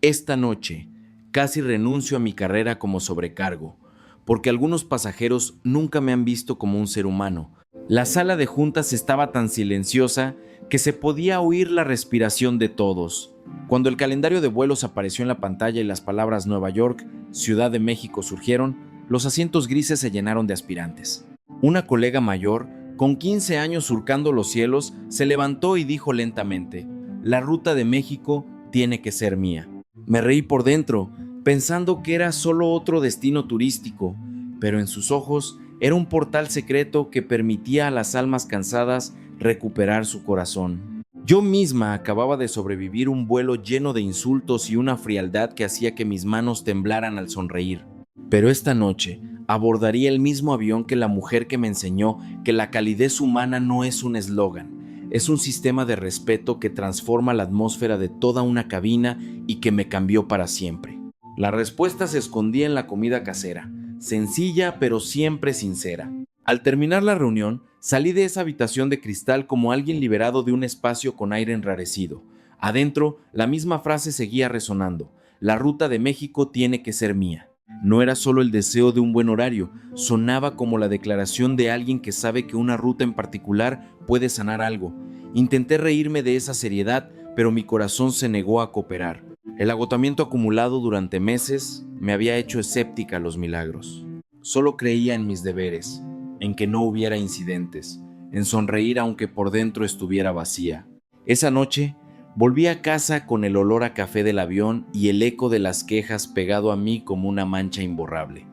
Esta noche casi renuncio a mi carrera como sobrecargo, porque algunos pasajeros nunca me han visto como un ser humano. La sala de juntas estaba tan silenciosa que se podía oír la respiración de todos. Cuando el calendario de vuelos apareció en la pantalla y las palabras Nueva York, Ciudad de México surgieron, los asientos grises se llenaron de aspirantes. Una colega mayor, con 15 años surcando los cielos, se levantó y dijo lentamente: «La ruta de México tiene que ser mía». Me reí por dentro, pensando que era solo otro destino turístico, pero en sus ojos era un portal secreto que permitía a las almas cansadas recuperar su corazón. Yo misma acababa de sobrevivir un vuelo lleno de insultos y una frialdad que hacía que mis manos temblaran al sonreír. Pero esta noche abordaría el mismo avión que la mujer que me enseñó que la calidez humana no es un eslogan, es un sistema de respeto que transforma la atmósfera de toda una cabina y que me cambió para siempre. La respuesta se escondía en la comida casera, sencilla pero siempre sincera. Al terminar la reunión, salí de esa habitación de cristal como alguien liberado de un espacio con aire enrarecido. Adentro, la misma frase seguía resonando: la ruta de México tiene que ser mía. No era solo el deseo de un buen horario, sonaba como la declaración de alguien que sabe que una ruta en particular puede sanar algo. Intenté reírme de esa seriedad, pero mi corazón se negó a cooperar. El agotamiento acumulado durante meses me había hecho escéptica a los milagros. Solo creía en mis deberes, en que no hubiera incidentes, en sonreír aunque por dentro estuviera vacía. Esa noche volví a casa con el olor a café del avión y el eco de las quejas pegado a mí como una mancha imborrable.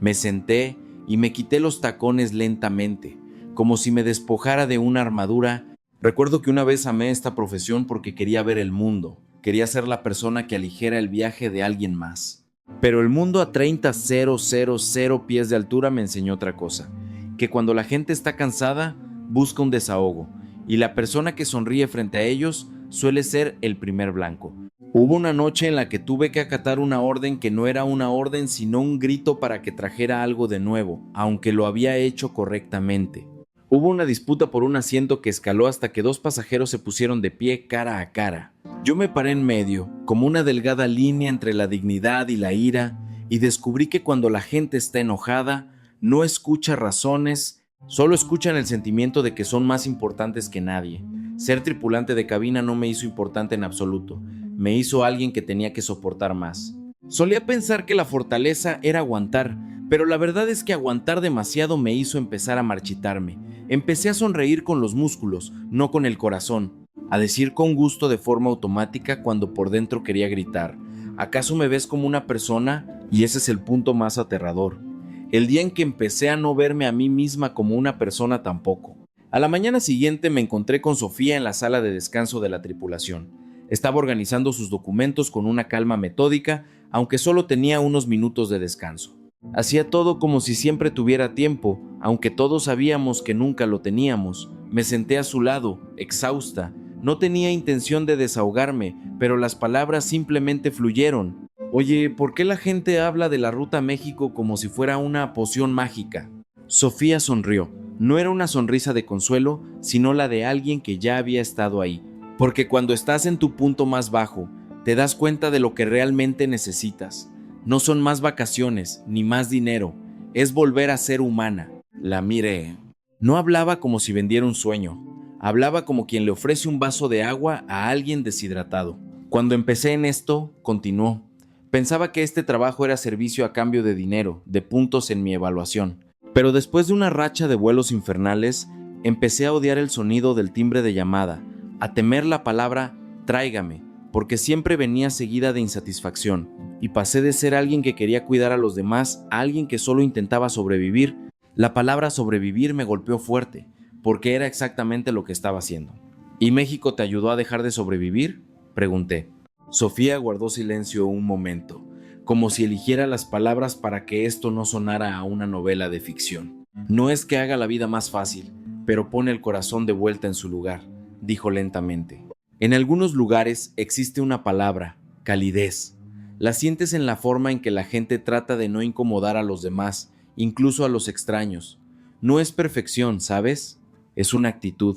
Me senté y me quité los tacones lentamente, como si me despojara de una armadura. Recuerdo que una vez amé esta profesión porque quería ver el mundo, quería ser la persona que aligera el viaje de alguien más. Pero el mundo a 30,000 pies de altura me enseñó otra cosa, que cuando la gente está cansada, busca un desahogo, y la persona que sonríe frente a ellos suele ser el primer blanco. Hubo una noche en la que tuve que acatar una orden que no era una orden sino un grito para que trajera algo de nuevo, aunque lo había hecho correctamente. Hubo una disputa por un asiento que escaló hasta que dos pasajeros se pusieron de pie cara a cara. Yo me paré en medio, como una delgada línea entre la dignidad y la ira, y descubrí que cuando la gente está enojada, no escucha razones, solo escuchan el sentimiento de que son más importantes que nadie. Ser tripulante de cabina no me hizo importante en absoluto, me hizo alguien que tenía que soportar más. Solía pensar que la fortaleza era aguantar, pero la verdad es que aguantar demasiado me hizo empezar a marchitarme. Empecé a sonreír con los músculos, no con el corazón, a decir con gusto de forma automática cuando por dentro quería gritar: ¿acaso me ves como una persona? Y ese es el punto más aterrador. El día en que empecé a no verme a mí misma como una persona tampoco. A la mañana siguiente me encontré con Sofía en la sala de descanso de la tripulación. Estaba organizando sus documentos con una calma metódica, aunque solo tenía unos minutos de descanso. Hacía todo como si siempre tuviera tiempo, aunque todos sabíamos que nunca lo teníamos. Me senté a su lado, exhausta. No tenía intención de desahogarme, pero las palabras simplemente fluyeron. Oye, ¿por qué la gente habla de la ruta a México como si fuera una poción mágica? Sofía sonrió. No era una sonrisa de consuelo, sino la de alguien que ya había estado ahí. Porque cuando estás en tu punto más bajo, te das cuenta de lo que realmente necesitas. No son más vacaciones, ni más dinero. Es volver a ser humana. La miré. No hablaba como si vendiera un sueño. Hablaba como quien le ofrece un vaso de agua a alguien deshidratado. Cuando empecé en esto, continuó. Pensaba que este trabajo era servicio a cambio de dinero, de puntos en mi evaluación. Pero después de una racha de vuelos infernales, empecé a odiar el sonido del timbre de llamada, a temer la palabra tráigame, porque siempre venía seguida de insatisfacción, y pasé de ser alguien que quería cuidar a los demás a alguien que solo intentaba sobrevivir. La palabra sobrevivir me golpeó fuerte, porque era exactamente lo que estaba haciendo. ¿Y México te ayudó a dejar de sobrevivir?, pregunté. Sofía guardó silencio un momento, como si eligiera las palabras para que esto no sonara a una novela de ficción. No es que haga la vida más fácil, pero pone el corazón de vuelta en su lugar, dijo lentamente. En algunos lugares existe una palabra, calidez. La sientes en la forma en que la gente trata de no incomodar a los demás, incluso a los extraños. No es perfección, ¿sabes? Es una actitud.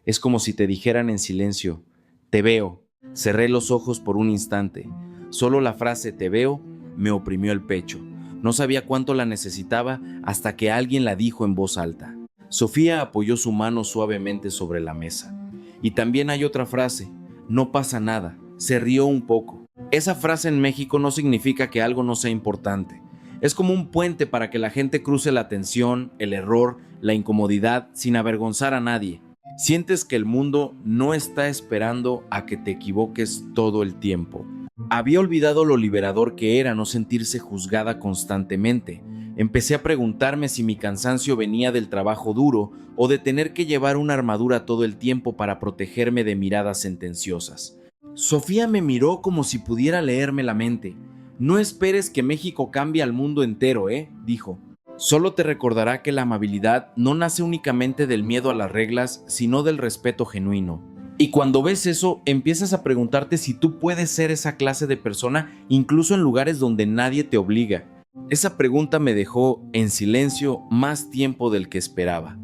Es como si te dijeran en silencio: te veo. Cerré los ojos por un instante. Solo la frase "te veo" me oprimió el pecho. No sabía cuánto la necesitaba hasta que alguien la dijo en voz alta. Sofía apoyó su mano suavemente sobre la mesa. Y también hay otra frase: "no pasa nada". Se rió un poco. Esa frase en México no significa que algo no sea importante. Es como un puente para que la gente cruce la tensión, el error, la incomodidad sin avergonzar a nadie. Sientes que el mundo no está esperando a que te equivoques todo el tiempo. Había olvidado lo liberador que era no sentirse juzgada constantemente. Empecé a preguntarme si mi cansancio venía del trabajo duro o de tener que llevar una armadura todo el tiempo para protegerme de miradas sentenciosas. Sofía me miró como si pudiera leerme la mente. "No esperes que México cambie al mundo entero, dijo. "Solo te recordará que la amabilidad no nace únicamente del miedo a las reglas, sino del respeto genuino. Y cuando ves eso, empiezas a preguntarte si tú puedes ser esa clase de persona incluso en lugares donde nadie te obliga". Esa pregunta me dejó en silencio más tiempo del que esperaba,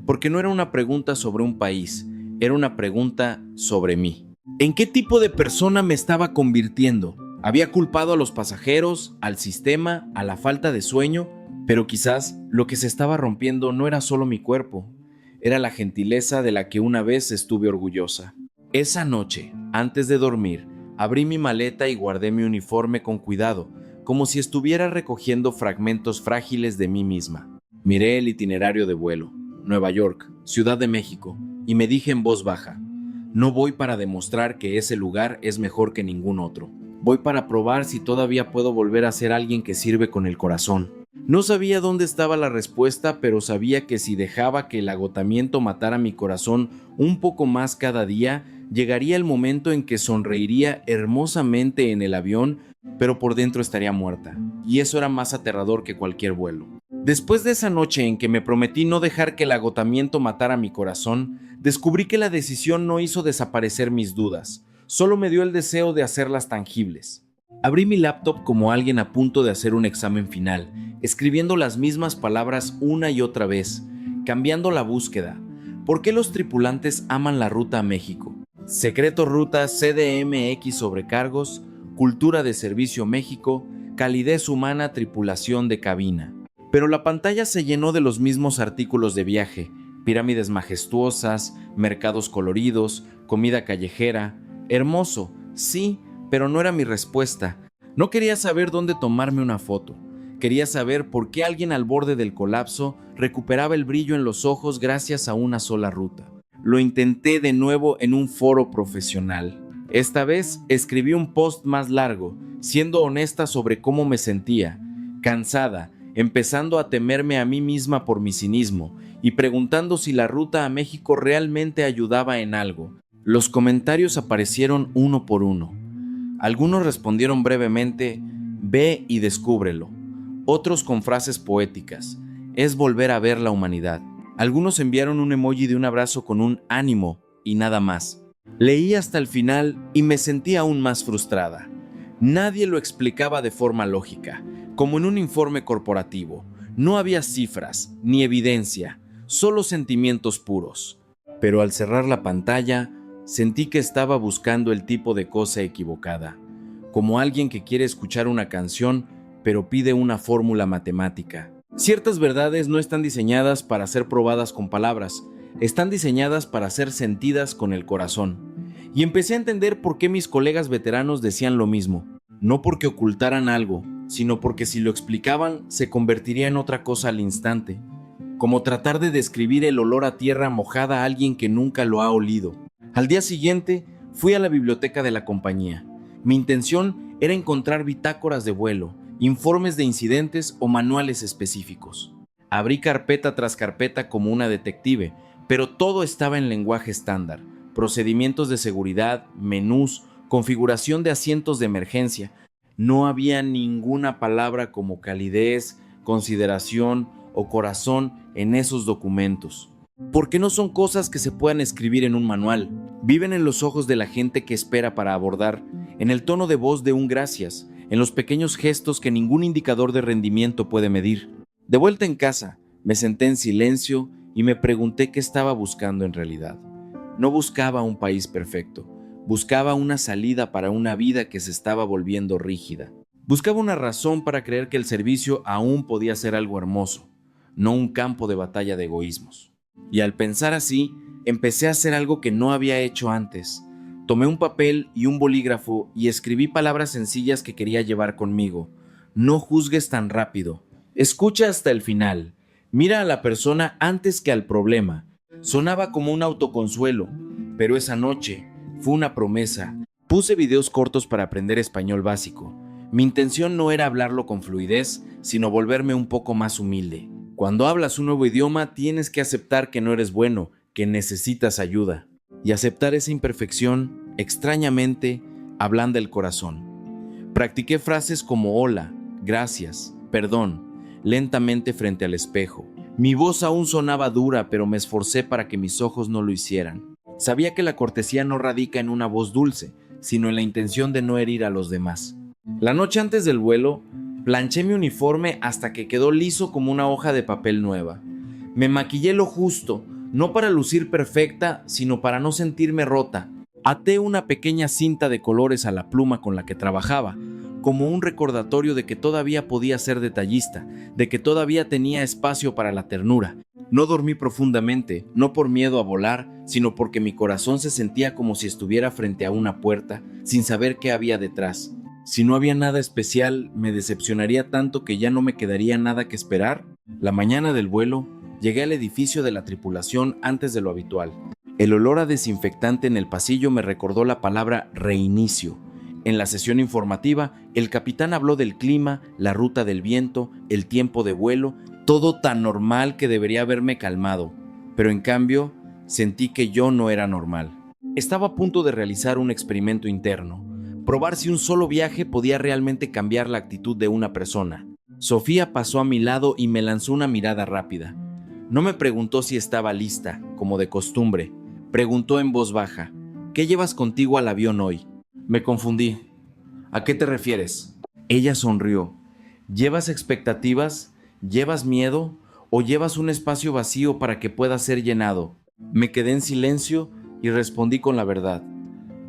porque no era una pregunta sobre un país, era una pregunta sobre mí. ¿En qué tipo de persona me estaba convirtiendo? Había culpado a los pasajeros, al sistema, a la falta de sueño, pero quizás lo que se estaba rompiendo no era solo mi cuerpo, era la gentileza de la que una vez estuve orgullosa. Esa noche, antes de dormir, abrí mi maleta y guardé mi uniforme con cuidado, como si estuviera recogiendo fragmentos frágiles de mí misma. Miré el itinerario de vuelo: Nueva York, Ciudad de México, y me dije en voz baja: "No voy para demostrar que ese lugar es mejor que ningún otro. Voy para probar si todavía puedo volver a ser alguien que sirve con el corazón". No sabía dónde estaba la respuesta, pero sabía que si dejaba que el agotamiento matara mi corazón un poco más cada día, llegaría el momento en que sonreiría hermosamente en el avión, pero por dentro estaría muerta. Y eso era más aterrador que cualquier vuelo. Después de esa noche en que me prometí no dejar que el agotamiento matara mi corazón, descubrí que la decisión no hizo desaparecer mis dudas, solo me dio el deseo de hacerlas tangibles. Abrí mi laptop como alguien a punto de hacer un examen final, escribiendo las mismas palabras una y otra vez, cambiando la búsqueda. ¿Por qué los tripulantes aman la ruta a México? Secreto Ruta CDMX Sobrecargos, Cultura de Servicio México, Calidez Humana Tripulación de Cabina. Pero la pantalla se llenó de los mismos artículos de viaje: pirámides majestuosas, mercados coloridos, comida callejera. Hermoso, sí, pero no era mi respuesta. No quería saber dónde tomarme una foto. Quería saber por qué alguien al borde del colapso recuperaba el brillo en los ojos gracias a una sola ruta. Lo intenté de nuevo en un foro profesional. Esta vez escribí un post más largo, siendo honesta sobre cómo me sentía, cansada, empezando a temerme a mí misma por mi cinismo y preguntando si la ruta a México realmente ayudaba en algo. Los comentarios aparecieron uno por uno. Algunos respondieron brevemente: "ve y descúbrelo". Otros con frases poéticas: "es volver a ver la humanidad". Algunos enviaron un emoji de un abrazo con un ánimo y nada más. Leí hasta el final y me sentí aún más frustrada. Nadie lo explicaba de forma lógica, como en un informe corporativo. No había cifras ni evidencia, solo sentimientos puros. Pero al cerrar la pantalla, sentí que estaba buscando el tipo de cosa equivocada, como alguien que quiere escuchar una canción, pero pide una fórmula matemática. Ciertas verdades no están diseñadas para ser probadas con palabras, están diseñadas para ser sentidas con el corazón. Y empecé a entender por qué mis colegas veteranos decían lo mismo, no porque ocultaran algo, sino porque si lo explicaban se convertiría en otra cosa al instante, como tratar de describir el olor a tierra mojada a alguien que nunca lo ha olido. Al día siguiente, fui a la biblioteca de la compañía. Mi intención era encontrar bitácoras de vuelo, informes de incidentes o manuales específicos. Abrí carpeta tras carpeta como una detective, pero todo estaba en lenguaje estándar: procedimientos de seguridad, menús, configuración de asientos de emergencia. No había ninguna palabra como calidez, consideración o corazón en esos documentos. Porque no son cosas que se puedan escribir en un manual. Viven en los ojos de la gente que espera para abordar, en el tono de voz de un gracias, en los pequeños gestos que ningún indicador de rendimiento puede medir. De vuelta en casa, me senté en silencio y me pregunté qué estaba buscando en realidad. No buscaba un país perfecto, Buscaba una salida para una vida que se estaba volviendo rígida. Buscaba una razón para creer que el servicio aún podía ser algo hermoso, no un campo de batalla de egoísmos. Y al pensar así, empecé a hacer algo que no había hecho antes. Tomé un papel y un bolígrafo y escribí palabras sencillas que quería llevar conmigo. No juzgues tan rápido. Escucha hasta el final. Mira a la persona antes que al problema. Sonaba como un autoconsuelo, pero esa noche fue una promesa. Puse videos cortos para aprender español básico. Mi intención no era hablarlo con fluidez, sino volverme un poco más humilde. Cuando hablas un nuevo idioma, tienes que aceptar que no eres bueno, que necesitas ayuda. Y aceptar esa imperfección, extrañamente, ablanda el corazón. Practiqué frases como hola, gracias, perdón, lentamente frente al espejo. Mi voz aún sonaba dura, pero me esforcé para que mis ojos no lo hicieran. Sabía que la cortesía no radica en una voz dulce, sino en la intención de no herir a los demás. La noche antes del vuelo, planché mi uniforme hasta que quedó liso como una hoja de papel nueva. Me maquillé lo justo, no para lucir perfecta, sino para no sentirme rota. Até una pequeña cinta de colores a la pluma con la que trabajaba, como un recordatorio de que todavía podía ser detallista, de que todavía tenía espacio para la ternura. No dormí profundamente, no por miedo a volar, sino porque mi corazón se sentía como si estuviera frente a una puerta, sin saber qué había detrás. Si no había nada especial, me decepcionaría tanto que ya no me quedaría nada que esperar. La mañana del vuelo, llegué al edificio de la tripulación antes de lo habitual. El olor a desinfectante en el pasillo me recordó la palabra reinicio. En la sesión informativa, el capitán habló del clima, la ruta del viento, el tiempo de vuelo, todo tan normal que debería haberme calmado. Pero en cambio, sentí que yo no era normal. Estaba a punto de realizar un experimento interno. Probar si un solo viaje podía realmente cambiar la actitud de una persona. Sofía pasó a mi lado y me lanzó una mirada rápida. No me preguntó si estaba lista, como de costumbre. Preguntó en voz baja, ¿qué llevas contigo al avión hoy? Me confundí. ¿A qué te refieres? Ella sonrió. ¿Llevas expectativas? ¿Llevas miedo? ¿O llevas un espacio vacío para que pueda ser llenado? Me quedé en silencio y respondí con la verdad.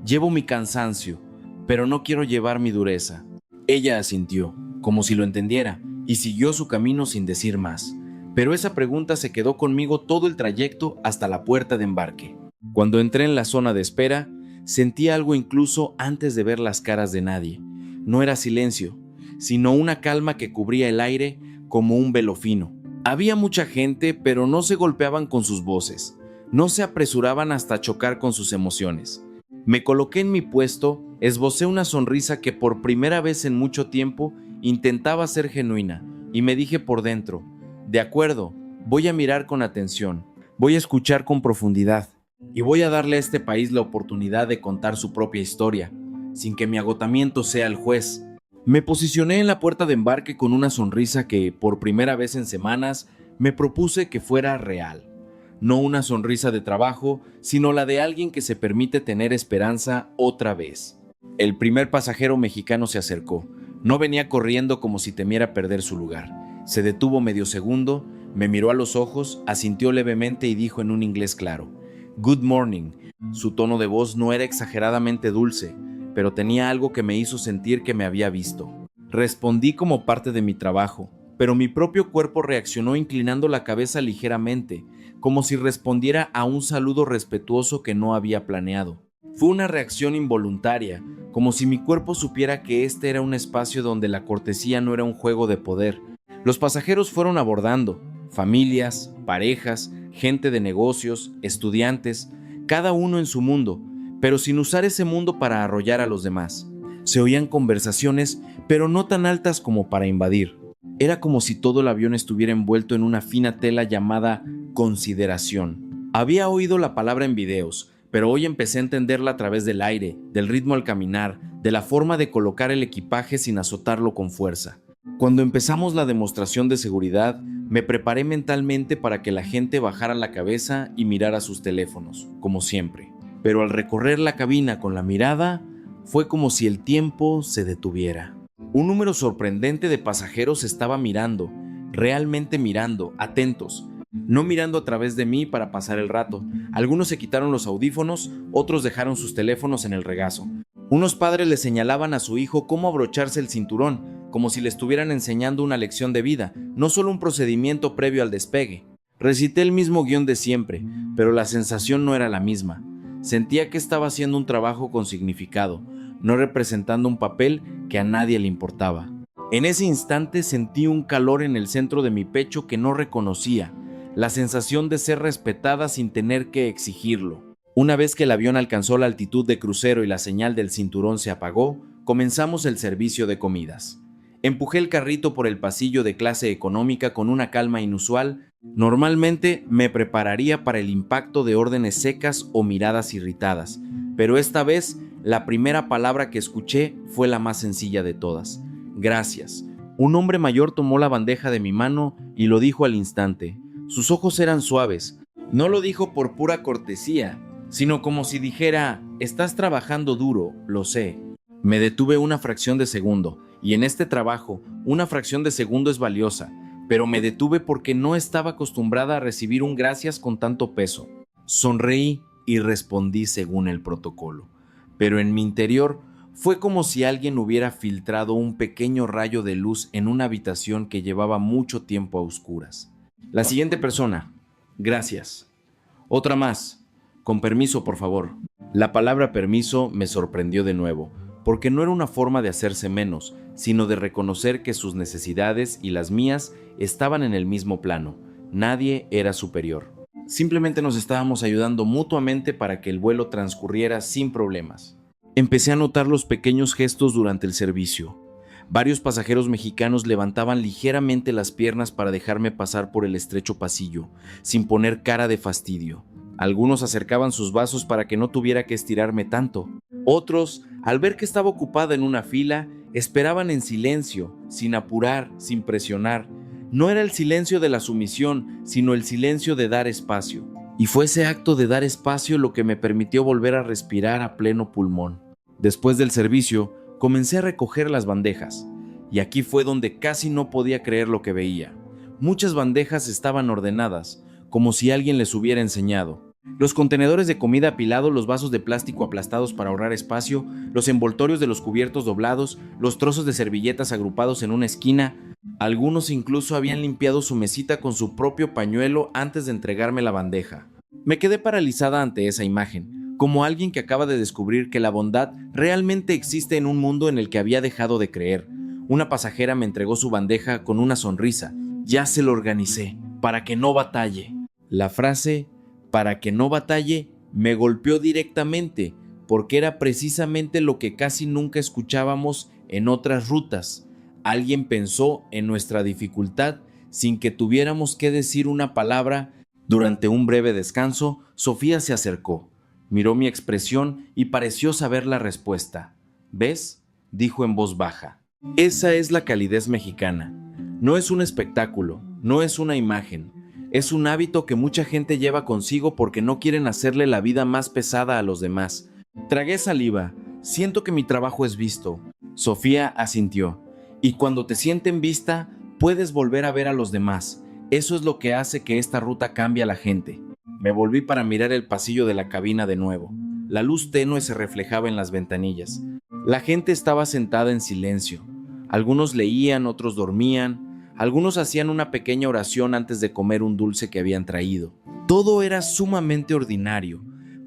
Llevo mi cansancio, pero no quiero llevar mi dureza. Ella asintió, como si lo entendiera, y siguió su camino sin decir más. Pero esa pregunta se quedó conmigo todo el trayecto hasta la puerta de embarque. Cuando entré en la zona de espera, sentí algo incluso antes de ver las caras de nadie. No era silencio, sino una calma que cubría el aire como un velo fino. Había mucha gente, pero no se golpeaban con sus voces. No se apresuraban hasta chocar con sus emociones. Me coloqué en mi puesto, esbocé una sonrisa que por primera vez en mucho tiempo intentaba ser genuina, y me dije por dentro, de acuerdo, voy a mirar con atención, voy a escuchar con profundidad, y voy a darle a este país la oportunidad de contar su propia historia, sin que mi agotamiento sea el juez. Me posicioné en la puerta de embarque con una sonrisa que, por primera vez en semanas, me propuse que fuera real. No una sonrisa de trabajo, sino la de alguien que se permite tener esperanza otra vez. El primer pasajero mexicano se acercó. No venía corriendo como si temiera perder su lugar. Se detuvo medio segundo, me miró a los ojos, asintió levemente y dijo en un inglés claro, "Good morning". Su tono de voz no era exageradamente dulce, pero tenía algo que me hizo sentir que me había visto. Respondí como parte de mi trabajo, pero mi propio cuerpo reaccionó inclinando la cabeza ligeramente, como si respondiera a un saludo respetuoso que no había planeado. Fue una reacción involuntaria, como si mi cuerpo supiera que este era un espacio donde la cortesía no era un juego de poder. Los pasajeros fueron abordando, familias, parejas, gente de negocios, estudiantes, cada uno en su mundo, pero sin usar ese mundo para arrollar a los demás. Se oían conversaciones, pero no tan altas como para invadir. Era como si todo el avión estuviera envuelto en una fina tela llamada consideración. Había oído la palabra en videos, pero hoy empecé a entenderla a través del aire, del ritmo al caminar, de la forma de colocar el equipaje sin azotarlo con fuerza. Cuando empezamos la demostración de seguridad, me preparé mentalmente para que la gente bajara la cabeza y mirara sus teléfonos, como siempre. Pero al recorrer la cabina con la mirada, fue como si el tiempo se detuviera. Un número sorprendente de pasajeros estaba mirando, realmente mirando, atentos. no mirando a través de mí para pasar el rato. Algunos se quitaron los audífonos, otros dejaron sus teléfonos en el regazo. Unos padres le señalaban a su hijo cómo abrocharse el cinturón, como si le estuvieran enseñando una lección de vida, no solo un procedimiento previo al despegue. Recité el mismo guión de siempre, pero la sensación no era la misma. Sentía que estaba haciendo un trabajo con significado, no representando un papel que a nadie le importaba. En ese instante sentí un calor en el centro de mi pecho que no reconocía, la sensación de ser respetada sin tener que exigirlo. Una vez que el avión alcanzó la altitud de crucero y la señal del cinturón se apagó, comenzamos el servicio de comidas. Empujé el carrito por el pasillo de clase económica con una calma inusual. Normalmente me prepararía para el impacto de órdenes secas o miradas irritadas, pero esta vez la primera palabra que escuché fue la más sencilla de todas. Gracias. Un hombre mayor tomó la bandeja de mi mano y lo dijo al instante. Sus ojos eran suaves. No lo dijo por pura cortesía, sino como si dijera, estás trabajando duro, lo sé. Me detuve una fracción de segundo, y en este trabajo, una fracción de segundo es valiosa, pero me detuve porque no estaba acostumbrada a recibir un gracias con tanto peso. Sonreí y respondí según el protocolo, pero en mi interior fue como si alguien hubiera filtrado un pequeño rayo de luz en una habitación que llevaba mucho tiempo a oscuras. La siguiente persona, gracias. Otra más, con permiso, por favor. La palabra permiso me sorprendió de nuevo, porque no era una forma de hacerse menos, sino de reconocer que sus necesidades y las mías estaban en el mismo plano. Nadie era superior. Simplemente nos estábamos ayudando mutuamente para que el vuelo transcurriera sin problemas. Empecé a notar los pequeños gestos durante el servicio. Varios pasajeros mexicanos levantaban ligeramente las piernas para dejarme pasar por el estrecho pasillo, sin poner cara de fastidio. Algunos acercaban sus vasos para que no tuviera que estirarme tanto. Otros, al ver que estaba ocupada en una fila, esperaban en silencio, sin apurar, sin presionar. No era el silencio de la sumisión, sino el silencio de dar espacio. Y fue ese acto de dar espacio lo que me permitió volver a respirar a pleno pulmón. Después del servicio, comencé a recoger las bandejas, y aquí fue donde casi no podía creer lo que veía. Muchas bandejas estaban ordenadas, como si alguien les hubiera enseñado. Los contenedores de comida apilados, los vasos de plástico aplastados para ahorrar espacio, los envoltorios de los cubiertos doblados, los trozos de servilletas agrupados en una esquina. Algunos incluso habían limpiado su mesita con su propio pañuelo antes de entregarme la bandeja. Me quedé paralizada ante esa imagen, como alguien que acaba de descubrir que la bondad realmente existe en un mundo en el que había dejado de creer. Una pasajera me entregó su bandeja con una sonrisa. Ya se lo organicé, para que no batalle. La frase para que no batalle me golpeó directamente, porque era precisamente lo que casi nunca escuchábamos en otras rutas. Alguien pensó en nuestra dificultad sin que tuviéramos que decir una palabra. Durante un breve descanso, Sofía se acercó, miró mi expresión y pareció saber la respuesta. ¿Ves?, dijo en voz baja. Esa es la calidez mexicana. No es un espectáculo, no es una imagen. Es un hábito que mucha gente lleva consigo porque no quieren hacerle la vida más pesada a los demás. Tragué saliva. Siento que mi trabajo es visto. Sofía asintió. Y cuando te sienten vista, puedes volver a ver a los demás. Eso es lo que hace que esta ruta cambie a la gente. Me volví para mirar el pasillo de la cabina de nuevo. La luz tenue se reflejaba en las ventanillas. La gente estaba sentada en silencio. Algunos leían, otros dormían. Algunos hacían una pequeña oración antes de comer un dulce que habían traído. Todo era sumamente ordinario,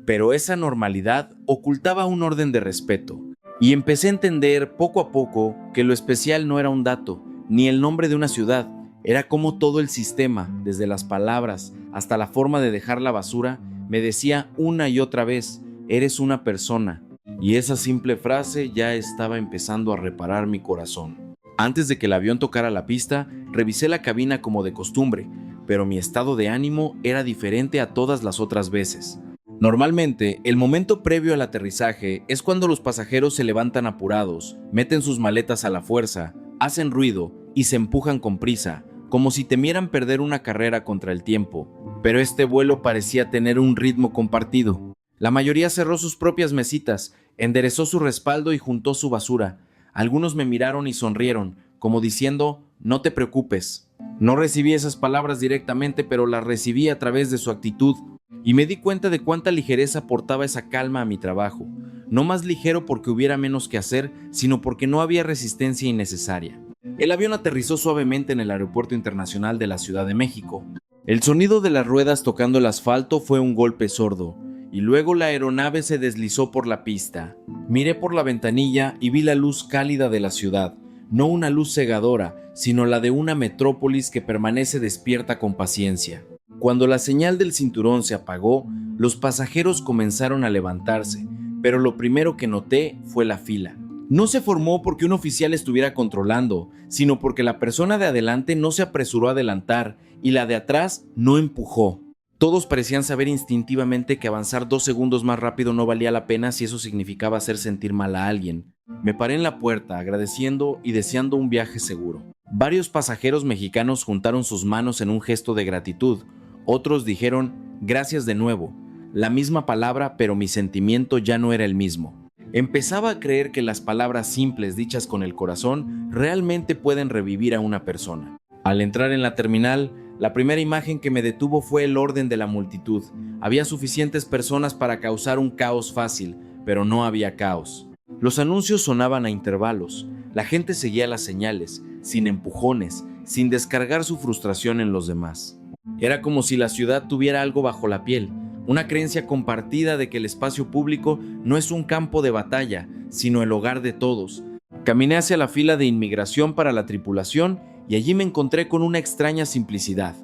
pero esa normalidad ocultaba un orden de respeto. Y empecé a entender poco a poco que lo especial no era un dato, ni el nombre de una ciudad. Era como todo el sistema, desde las palabras hasta la forma de dejar la basura, me decía una y otra vez, eres una persona. Y esa simple frase ya estaba empezando a reparar mi corazón. Antes de que el avión tocara la pista, revisé la cabina como de costumbre, pero mi estado de ánimo era diferente a todas las otras veces. Normalmente, el momento previo al aterrizaje es cuando los pasajeros se levantan apurados, meten sus maletas a la fuerza, hacen ruido y se empujan con prisa, como si temieran perder una carrera contra el tiempo. Pero este vuelo parecía tener un ritmo compartido. La mayoría cerró sus propias mesitas, enderezó su respaldo y juntó su basura. Algunos me miraron y sonrieron, como diciendo, no te preocupes. No recibí esas palabras directamente, pero las recibí a través de su actitud, y me di cuenta de cuánta ligereza aportaba esa calma a mi trabajo. No más ligero porque hubiera menos que hacer, sino porque no había resistencia innecesaria. El avión aterrizó suavemente en el Aeropuerto Internacional de la Ciudad de México. El sonido de las ruedas tocando el asfalto fue un golpe sordo, y luego la aeronave se deslizó por la pista. Miré por la ventanilla y vi la luz cálida de la ciudad, no una luz cegadora, sino la de una metrópolis que permanece despierta con paciencia. Cuando la señal del cinturón se apagó, los pasajeros comenzaron a levantarse, pero lo primero que noté fue la fila. No se formó porque un oficial estuviera controlando, sino porque la persona de adelante no se apresuró a adelantar y la de atrás no empujó. Todos parecían saber instintivamente que avanzar 2 segundos más rápido no valía la pena si eso significaba hacer sentir mal a alguien. Me paré en la puerta, agradeciendo y deseando un viaje seguro. Varios pasajeros mexicanos juntaron sus manos en un gesto de gratitud. Otros dijeron, gracias de nuevo. La misma palabra, pero mi sentimiento ya no era el mismo. Empezaba a creer que las palabras simples dichas con el corazón realmente pueden revivir a una persona. Al entrar en la terminal, la primera imagen que me detuvo fue el orden de la multitud. Había suficientes personas para causar un caos fácil, pero no había caos. Los anuncios sonaban a intervalos. La gente seguía las señales, sin empujones, sin descargar su frustración en los demás. Era como si la ciudad tuviera algo bajo la piel, una creencia compartida de que el espacio público no es un campo de batalla, sino el hogar de todos. Caminé hacia la fila de inmigración para la tripulación y allí me encontré con una extraña simplicidad.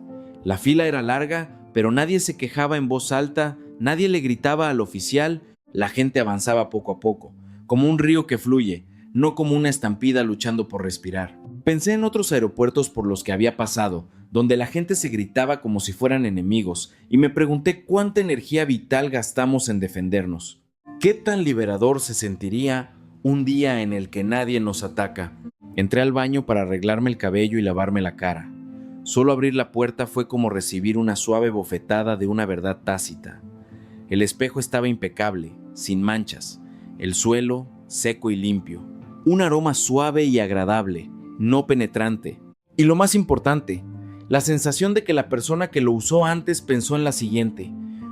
La fila era larga, pero nadie se quejaba en voz alta, nadie le gritaba al oficial, la gente avanzaba poco a poco, como un río que fluye, no como una estampida luchando por respirar. Pensé en otros aeropuertos por los que había pasado, donde la gente se gritaba como si fueran enemigos, y me pregunté cuánta energía vital gastamos en defendernos. ¿Qué tan liberador se sentiría un día en el que nadie nos ataca? Entré al baño para arreglarme el cabello y lavarme la cara. Solo abrir la puerta fue como recibir una suave bofetada de una verdad tácita. El espejo estaba impecable, sin manchas, el suelo seco y limpio, un aroma suave y agradable, no penetrante. Y lo más importante, la sensación de que la persona que lo usó antes pensó en la siguiente.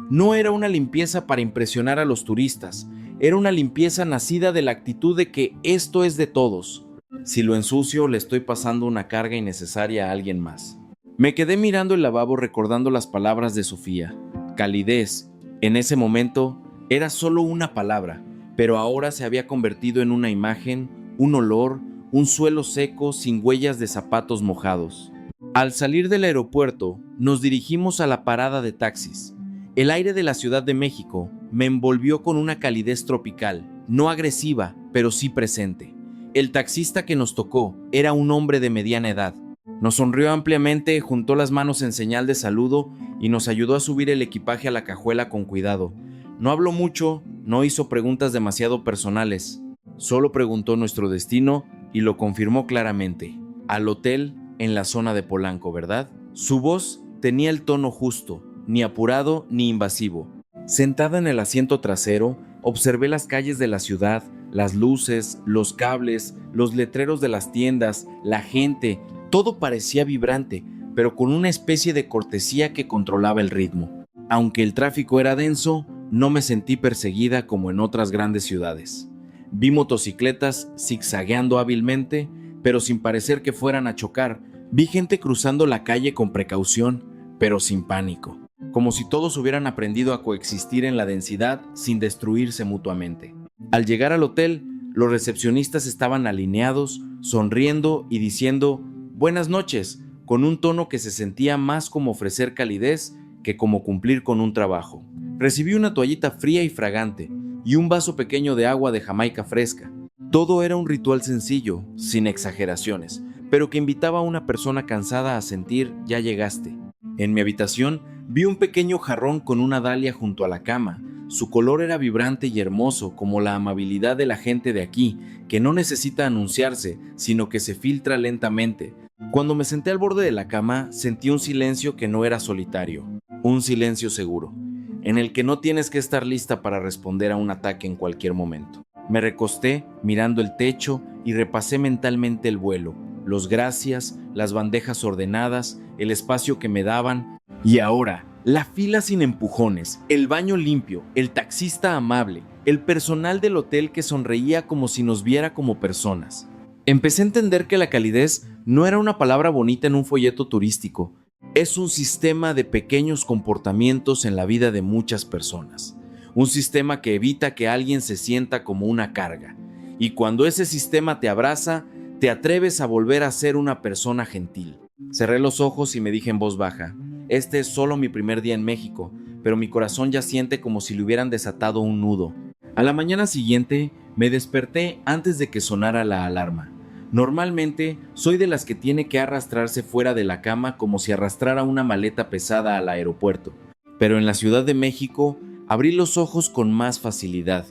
No era una limpieza para impresionar a los turistas, era una limpieza nacida de la actitud de que esto es de todos. Si lo ensucio, le estoy pasando una carga innecesaria a alguien más. Me quedé mirando el lavabo recordando las palabras de Sofía. Calidez, en ese momento, era solo una palabra, pero ahora se había convertido en una imagen, un olor, un suelo seco sin huellas de zapatos mojados. Al salir del aeropuerto, nos dirigimos a la parada de taxis. El aire de la Ciudad de México me envolvió con una calidez tropical, no agresiva, pero sí presente. El taxista que nos tocó era un hombre de mediana edad. Nos sonrió ampliamente, juntó las manos en señal de saludo y nos ayudó a subir el equipaje a la cajuela con cuidado. No habló mucho, no hizo preguntas demasiado personales. Solo preguntó nuestro destino y lo confirmó claramente. Al hotel en la zona de Polanco, ¿verdad? Su voz tenía el tono justo, ni apurado ni invasivo. Sentada en el asiento trasero, observé las calles de la ciudad, las luces, los cables, los letreros de las tiendas, la gente. Todo parecía vibrante, pero con una especie de cortesía que controlaba el ritmo. Aunque el tráfico era denso, no me sentí perseguida como en otras grandes ciudades. Vi motocicletas zigzagueando hábilmente, pero sin parecer que fueran a chocar. Vi gente cruzando la calle con precaución, pero sin pánico, como si todos hubieran aprendido a coexistir en la densidad sin destruirse mutuamente. Al llegar al hotel, los recepcionistas estaban alineados, sonriendo y diciendo «Buenas noches», con un tono que se sentía más como ofrecer calidez que como cumplir con un trabajo. Recibí una toallita fría y fragante y un vaso pequeño de agua de Jamaica fresca. Todo era un ritual sencillo, sin exageraciones, pero que invitaba a una persona cansada a sentir «ya llegaste». En mi habitación vi un pequeño jarrón con una dalia junto a la cama. Su color era vibrante y hermoso, como la amabilidad de la gente de aquí, que no necesita anunciarse, sino que se filtra lentamente. Cuando me senté al borde de la cama, sentí un silencio que no era solitario, un silencio seguro, en el que no tienes que estar lista para responder a un ataque en cualquier momento. Me recosté mirando el techo y repasé mentalmente el vuelo, los gracias, las bandejas ordenadas, el espacio que me daban. Y ahora, la fila sin empujones, el baño limpio, el taxista amable, el personal del hotel que sonreía como si nos viera como personas. Empecé a entender que la calidez no era una palabra bonita en un folleto turístico, es un sistema de pequeños comportamientos en la vida de muchas personas. Un sistema que evita que alguien se sienta como una carga. Y cuando ese sistema te abraza, te atreves a volver a ser una persona gentil. Cerré los ojos y me dije en voz baja: este es solo mi primer día en México, pero mi corazón ya siente como si le hubieran desatado un nudo. A la mañana siguiente me desperté antes de que sonara la alarma. Normalmente soy de las que tiene que arrastrarse fuera de la cama como si arrastrara una maleta pesada al aeropuerto. Pero en la Ciudad de México abrí los ojos con más facilidad,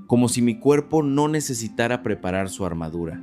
como si mi cuerpo no necesitara preparar su armadura.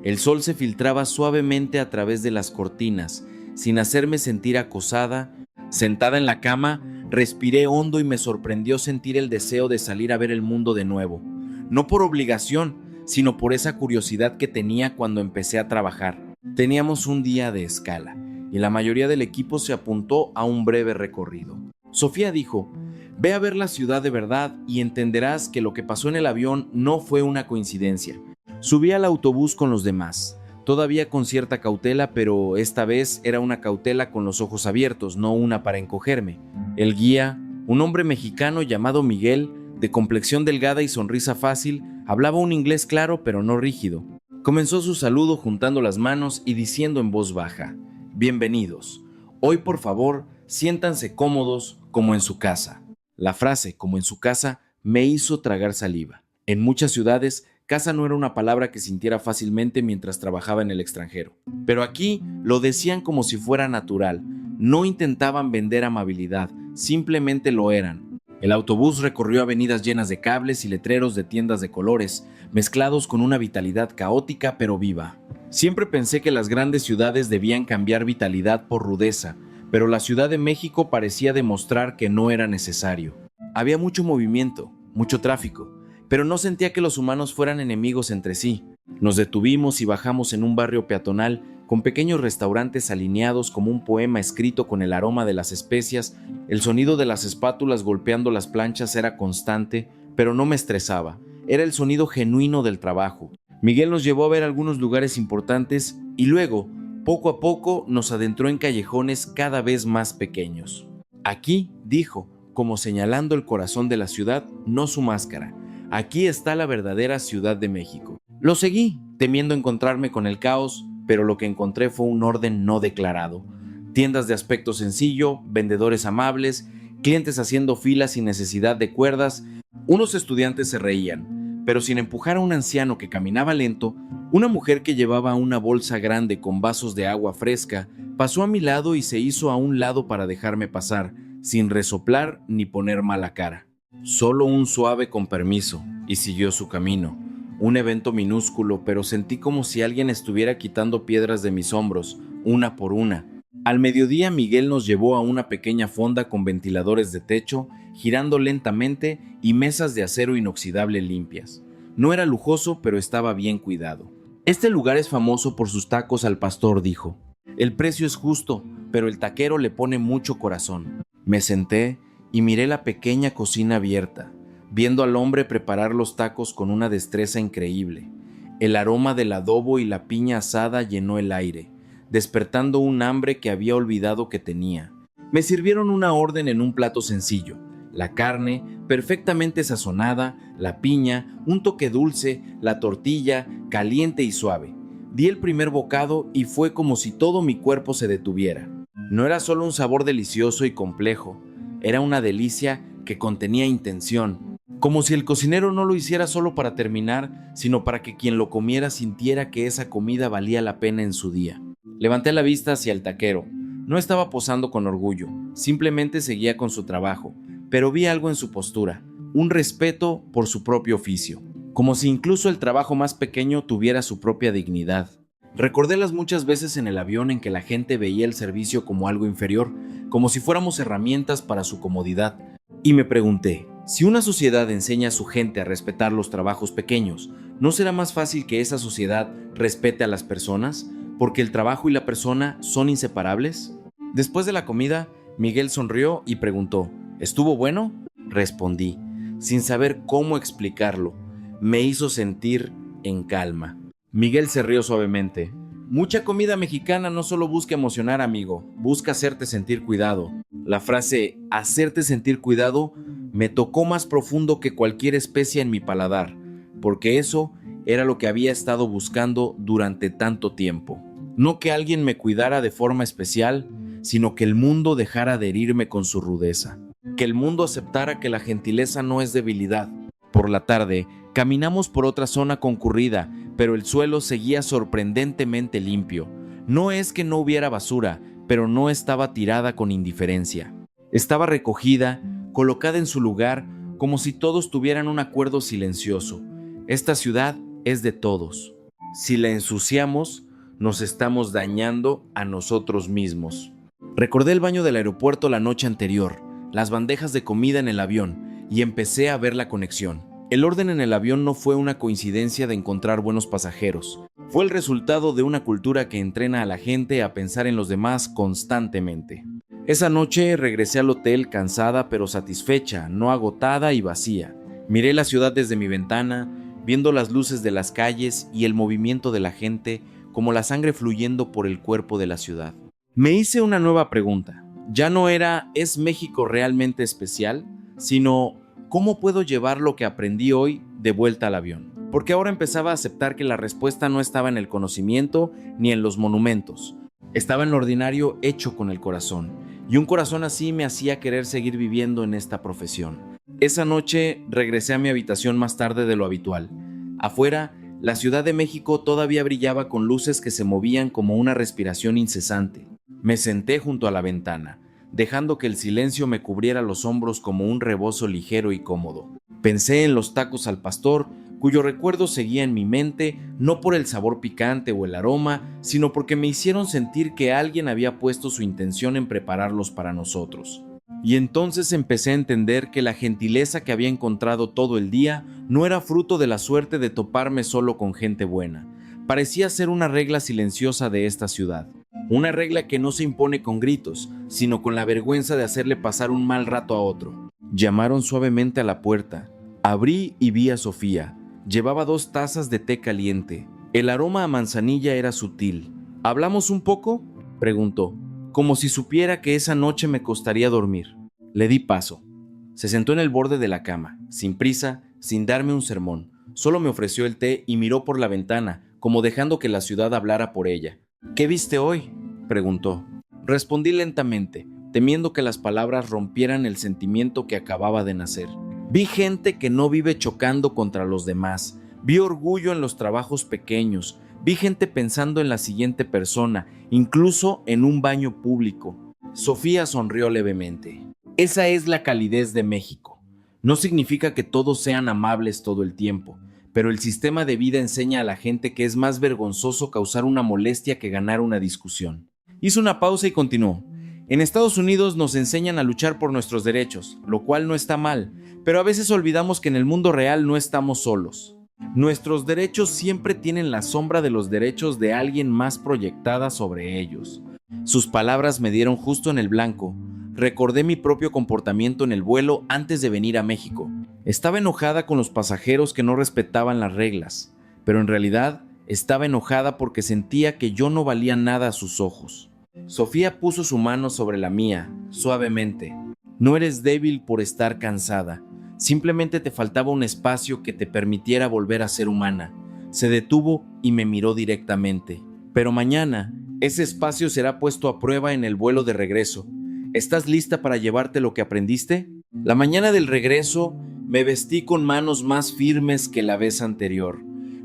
El sol se filtraba suavemente a través de las cortinas, sin hacerme sentir acosada. Sentada en la cama, respiré hondo y me sorprendió sentir el deseo de salir a ver el mundo de nuevo. No por obligación, sino por esa curiosidad que tenía cuando empecé a trabajar. Teníamos un día de escala, y la mayoría del equipo se apuntó a un breve recorrido. Sofía dijo: ve a ver la ciudad de verdad y entenderás que lo que pasó en el avión no fue una coincidencia. Subí al autobús con los demás, todavía con cierta cautela, pero esta vez era una cautela con los ojos abiertos, no una para encogerme. El guía, un hombre mexicano llamado Miguel, de complexión delgada y sonrisa fácil, hablaba un inglés claro pero no rígido. Comenzó su saludo juntando las manos y diciendo en voz baja: bienvenidos. Hoy, por favor, siéntanse cómodos como en su casa. La frase "como en su casa" me hizo tragar saliva. En muchas ciudades, casa no era una palabra que sintiera fácilmente mientras trabajaba en el extranjero. Pero aquí lo decían como si fuera natural. No intentaban vender amabilidad, simplemente lo eran. El autobús recorrió avenidas llenas de cables y letreros de tiendas de colores, mezclados con una vitalidad caótica pero viva. Siempre pensé que las grandes ciudades debían cambiar vitalidad por rudeza, pero la Ciudad de México parecía demostrar que no era necesario. Había mucho movimiento, mucho tráfico, pero no sentía que los humanos fueran enemigos entre sí. Nos detuvimos y bajamos en un barrio peatonal con pequeños restaurantes alineados como un poema escrito con el aroma de las especias. El sonido de las espátulas golpeando las planchas era constante, pero no me estresaba. Era el sonido genuino del trabajo. Miguel nos llevó a ver algunos lugares importantes y luego, poco a poco, nos adentró en callejones cada vez más pequeños. Aquí, dijo, como señalando el corazón de la ciudad, no su máscara. Aquí está la verdadera Ciudad de México. Lo seguí, temiendo encontrarme con el caos, pero lo que encontré fue un orden no declarado. Tiendas de aspecto sencillo, vendedores amables, clientes haciendo filas sin necesidad de cuerdas. Unos estudiantes se reían, pero sin empujar a un anciano que caminaba lento. Una mujer que llevaba una bolsa grande con vasos de agua fresca pasó a mi lado y se hizo a un lado para dejarme pasar, sin resoplar ni poner mala cara. Solo un suave con permiso, y siguió su camino. Un evento minúsculo, pero sentí como si alguien estuviera quitando piedras de mis hombros, una por una. Al mediodía, Miguel nos llevó a una pequeña fonda con ventiladores de techo, girando lentamente, y mesas de acero inoxidable limpias. No era lujoso, pero estaba bien cuidado. Este lugar es famoso por sus tacos al pastor, dijo. El precio es justo, pero el taquero le pone mucho corazón. Me senté y miré la pequeña cocina abierta, viendo al hombre preparar los tacos con una destreza increíble. El aroma del adobo y la piña asada llenó el aire, despertando un hambre que había olvidado que tenía. Me sirvieron una orden en un plato sencillo: la carne, perfectamente sazonada, la piña, un toque dulce, la tortilla, caliente y suave. Di el primer bocado y fue como si todo mi cuerpo se detuviera. No era solo un sabor delicioso y complejo, era una delicia que contenía intención, como si el cocinero no lo hiciera solo para terminar, sino para que quien lo comiera sintiera que esa comida valía la pena en su día. Levanté la vista hacia el taquero. No estaba posando con orgullo, simplemente seguía con su trabajo, pero vi algo en su postura, un respeto por su propio oficio, como si incluso el trabajo más pequeño tuviera su propia dignidad. Recordé las muchas veces en el avión en que la gente veía el servicio como algo inferior, como si fuéramos herramientas para su comodidad, y me pregunté, si una sociedad enseña a su gente a respetar los trabajos pequeños, ¿no será más fácil que esa sociedad respete a las personas? porque el trabajo y la persona son inseparables? Después de la comida, Miguel sonrió y preguntó, ¿estuvo bueno? Respondí, sin saber cómo explicarlo. Me hizo sentir en calma. Miguel se rió suavemente. Mucha comida mexicana no solo busca emocionar, amigo, busca hacerte sentir cuidado. La frase hacerte sentir cuidado me tocó más profundo que cualquier especia en mi paladar, porque eso era lo que había estado buscando durante tanto tiempo. No que alguien me cuidara de forma especial, sino que el mundo dejara de herirme con su rudeza. Que el mundo aceptara que la gentileza no es debilidad. Por la tarde, caminamos por otra zona concurrida, pero el suelo seguía sorprendentemente limpio. No es que no hubiera basura, pero no estaba tirada con indiferencia. Estaba recogida, colocada en su lugar, como si todos tuvieran un acuerdo silencioso. Esta ciudad es de todos. Si la ensuciamos, nos estamos dañando a nosotros mismos. Recordé el baño del aeropuerto la noche anterior, las bandejas de comida en el avión, y empecé a ver la conexión. El orden en el avión no fue una coincidencia de encontrar buenos pasajeros. Fue el resultado de una cultura que entrena a la gente a pensar en los demás constantemente. Esa noche regresé al hotel cansada pero satisfecha, no agotada y vacía. Miré la ciudad desde mi ventana, viendo las luces de las calles y el movimiento de la gente como la sangre fluyendo por el cuerpo de la ciudad. Me hice una nueva pregunta. Ya no era ¿es México realmente especial?, sino ¿cómo puedo llevar lo que aprendí hoy de vuelta al avión? Porque ahora empezaba a aceptar que la respuesta no estaba en el conocimiento ni en los monumentos. Estaba en lo ordinario hecho con el corazón. Y un corazón así me hacía querer seguir viviendo en esta profesión. Esa noche regresé a mi habitación más tarde de lo habitual. Afuera, la Ciudad de México todavía brillaba con luces que se movían como una respiración incesante. Me senté junto a la ventana, dejando que el silencio me cubriera los hombros como un rebozo ligero y cómodo. Pensé en los tacos al pastor, cuyo recuerdo seguía en mi mente, no por el sabor picante o el aroma, sino porque me hicieron sentir que alguien había puesto su intención en prepararlos para nosotros. Y entonces empecé a entender que la gentileza que había encontrado todo el día no era fruto de la suerte de toparme solo con gente buena. Parecía ser una regla silenciosa de esta ciudad. Una regla que no se impone con gritos, sino con la vergüenza de hacerle pasar un mal rato a otro. Llamaron suavemente a la puerta. Abrí y vi a Sofía. Llevaba 2 tazas de té caliente. El aroma a manzanilla era sutil. ¿Hablamos un poco?, preguntó, como si supiera que esa noche me costaría dormir. Le di paso. Se sentó en el borde de la cama, sin prisa, sin darme un sermón. Solo me ofreció el té y miró por la ventana, como dejando que la ciudad hablara por ella. ¿Qué viste hoy?, preguntó. Respondí lentamente, temiendo que las palabras rompieran el sentimiento que acababa de nacer. Vi gente que no vive chocando contra los demás. Vi orgullo en los trabajos pequeños. Vi gente pensando en la siguiente persona, incluso en un baño público. Sofía sonrió levemente. Esa es la calidez de México. No significa que todos sean amables todo el tiempo, pero el sistema de vida enseña a la gente que es más vergonzoso causar una molestia que ganar una discusión. Hizo una pausa y continuó. En Estados Unidos nos enseñan a luchar por nuestros derechos, lo cual no está mal, pero a veces olvidamos que en el mundo real no estamos solos. Nuestros derechos siempre tienen la sombra de los derechos de alguien más proyectada sobre ellos. Sus palabras me dieron justo en el blanco. Recordé mi propio comportamiento en el vuelo antes de venir a México. Estaba enojada con los pasajeros que no respetaban las reglas, pero en realidad estaba enojada porque sentía que yo no valía nada a sus ojos. Sofía puso su mano sobre la mía, suavemente. No eres débil por estar cansada. Simplemente te faltaba un espacio que te permitiera volver a ser humana. Se detuvo y me miró directamente. Pero mañana, ese espacio será puesto a prueba en el vuelo de regreso. ¿Estás lista para llevarte lo que aprendiste? La mañana del regreso, me vestí con manos más firmes que la vez anterior.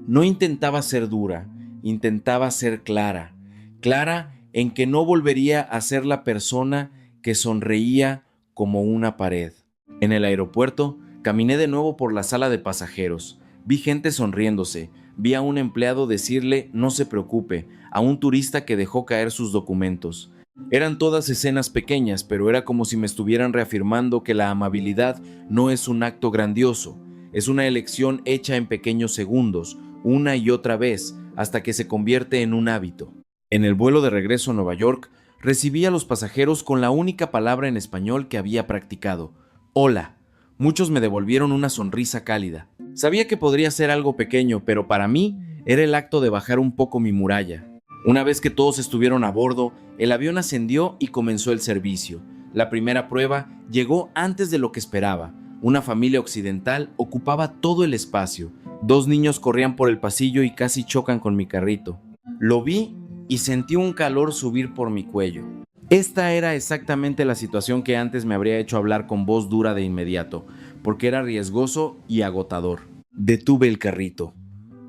No intentaba ser dura, intentaba ser clara. Clara en que no volvería a ser la persona que sonreía como una pared. En el aeropuerto, caminé de nuevo por la sala de pasajeros. Vi gente sonriéndose. Vi a un empleado decirle no se preocupe a un turista que dejó caer sus documentos. Eran todas escenas pequeñas, pero era como si me estuvieran reafirmando que la amabilidad no es un acto grandioso. Es una elección hecha en pequeños segundos, una y otra vez, hasta que se convierte en un hábito. En el vuelo de regreso a Nueva York, recibí a los pasajeros con la única palabra en español que había practicado: hola. Muchos me devolvieron una sonrisa cálida. Sabía que podría ser algo pequeño, pero para mí era el acto de bajar un poco mi muralla. Una vez que todos estuvieron a bordo, el avión ascendió y comenzó el servicio. La primera prueba llegó antes de lo que esperaba. Una familia occidental ocupaba todo el espacio. 2 niños corrían por el pasillo y casi chocan con mi carrito. Lo vi y sentí un calor subir por mi cuello. Esta era exactamente la situación que antes me habría hecho hablar con voz dura de inmediato, porque era riesgoso y agotador. Detuve el carrito.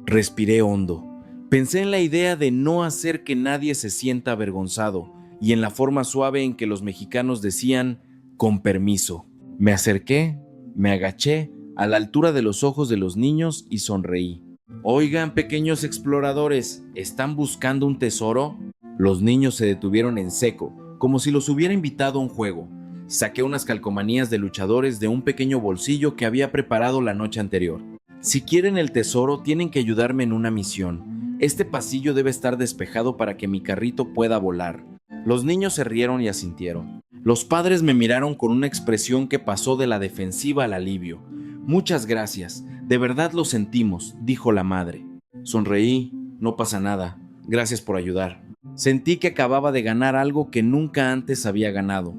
Respiré hondo. Pensé en la idea de no hacer que nadie se sienta avergonzado y en la forma suave en que los mexicanos decían «con permiso». Me acerqué, me agaché a la altura de los ojos de los niños y sonreí. «Oigan, pequeños exploradores, ¿están buscando un tesoro?» Los niños se detuvieron en seco, como si los hubiera invitado a un juego. Saqué unas calcomanías de luchadores de un pequeño bolsillo que había preparado la noche anterior. Si quieren el tesoro, tienen que ayudarme en una misión. Este pasillo debe estar despejado para que mi carrito pueda volar. Los niños se rieron y asintieron. Los padres me miraron con una expresión que pasó de la defensiva al alivio. «Muchas gracias, de verdad lo sentimos», dijo la madre. Sonreí. «No pasa nada. Gracias por ayudar». Sentí que acababa de ganar algo que nunca antes había ganado.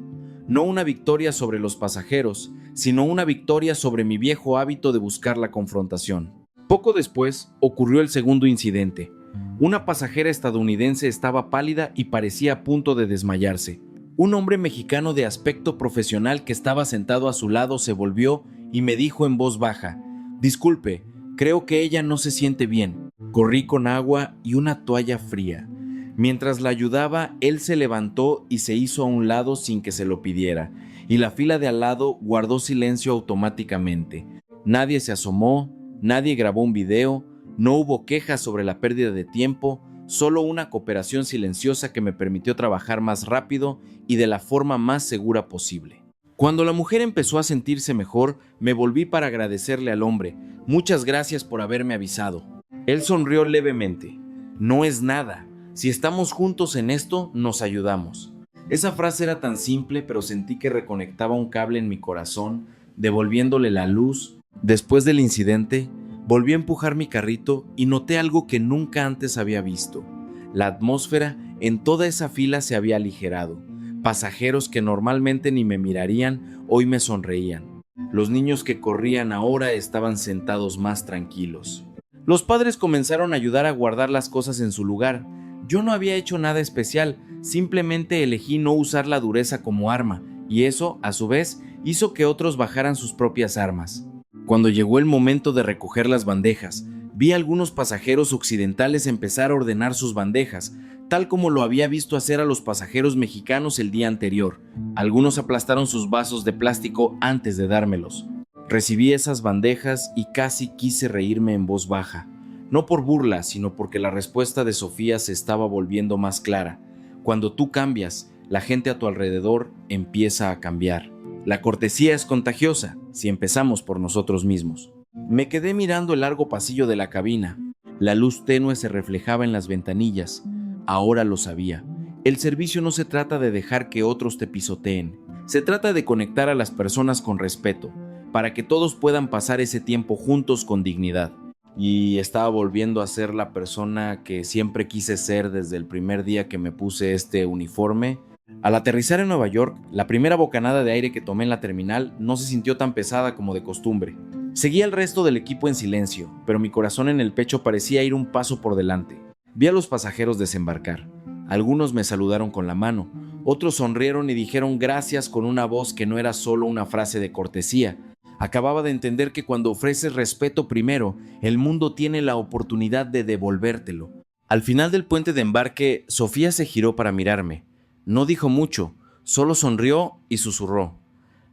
No una victoria sobre los pasajeros, sino una victoria sobre mi viejo hábito de buscar la confrontación. Poco después ocurrió el segundo incidente. Una pasajera estadounidense estaba pálida y parecía a punto de desmayarse. Un hombre mexicano de aspecto profesional que estaba sentado a su lado se volvió y me dijo en voz baja: «Disculpe, creo que ella no se siente bien». Corrí con agua y una toalla fría. Mientras la ayudaba, él se levantó y se hizo a un lado sin que se lo pidiera, y la fila de al lado guardó silencio automáticamente. Nadie se asomó, nadie grabó un video, no hubo quejas sobre la pérdida de tiempo, solo una cooperación silenciosa que me permitió trabajar más rápido y de la forma más segura posible. Cuando la mujer empezó a sentirse mejor, me volví para agradecerle al hombre. «Muchas gracias por haberme avisado». Él sonrió levemente. «No es nada. Si estamos juntos en esto, nos ayudamos». Esa frase era tan simple, pero sentí que reconectaba un cable en mi corazón, devolviéndole la luz. Después del incidente, volví a empujar mi carrito y noté algo que nunca antes había visto. La atmósfera en toda esa fila se había aligerado. Pasajeros que normalmente ni me mirarían, hoy me sonreían. Los niños que corrían ahora estaban sentados más tranquilos. Los padres comenzaron a ayudar a guardar las cosas en su lugar. Yo no había hecho nada especial, simplemente elegí no usar la dureza como arma, y eso, a su vez, hizo que otros bajaran sus propias armas. Cuando llegó el momento de recoger las bandejas, vi a algunos pasajeros occidentales empezar a ordenar sus bandejas, tal como lo había visto hacer a los pasajeros mexicanos el día anterior. Algunos aplastaron sus vasos de plástico antes de dármelos. Recibí esas bandejas y casi quise reírme en voz baja. No por burla, sino porque la respuesta de Sofía se estaba volviendo más clara. Cuando tú cambias, la gente a tu alrededor empieza a cambiar. La cortesía es contagiosa, si empezamos por nosotros mismos. Me quedé mirando el largo pasillo de la cabina. La luz tenue se reflejaba en las ventanillas. Ahora lo sabía. El servicio no se trata de dejar que otros te pisoteen. Se trata de conectar a las personas con respeto, para que todos puedan pasar ese tiempo juntos con dignidad. Y estaba volviendo a ser la persona que siempre quise ser desde el primer día que me puse este uniforme. Al aterrizar en Nueva York, la primera bocanada de aire que tomé en la terminal no se sintió tan pesada como de costumbre. Seguí al resto del equipo en silencio, pero mi corazón en el pecho parecía ir un paso por delante. Vi a los pasajeros desembarcar. Algunos me saludaron con la mano, otros sonrieron y dijeron gracias con una voz que no era solo una frase de cortesía. Acababa de entender que cuando ofreces respeto primero, el mundo tiene la oportunidad de devolvértelo. Al final del puente de embarque, Sofía se giró para mirarme. No dijo mucho, solo sonrió y susurró: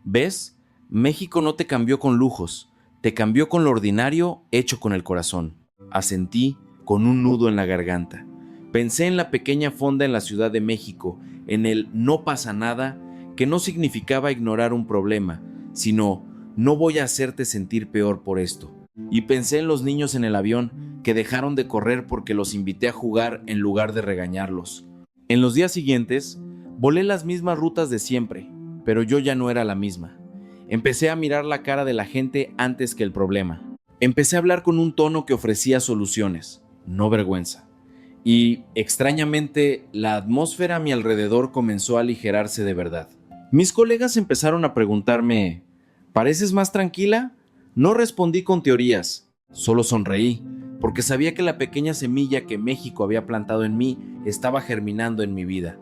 «¿Ves? México no te cambió con lujos, te cambió con lo ordinario hecho con el corazón». Asentí con un nudo en la garganta. Pensé en la pequeña fonda en la Ciudad de México, en el «no pasa nada», que no significaba ignorar un problema, sino «no voy a hacerte sentir peor por esto». Y pensé en los niños en el avión, que dejaron de correr porque los invité a jugar en lugar de regañarlos. En los días siguientes, volé las mismas rutas de siempre, pero yo ya no era la misma. Empecé a mirar la cara de la gente antes que el problema. Empecé a hablar con un tono que ofrecía soluciones, no vergüenza. Y, extrañamente, la atmósfera a mi alrededor comenzó a aligerarse de verdad. Mis colegas empezaron a preguntarme, ¿pareces más tranquila? No respondí con teorías, solo sonreí, porque sabía que la pequeña semilla que México había plantado en mí estaba germinando en mi vida.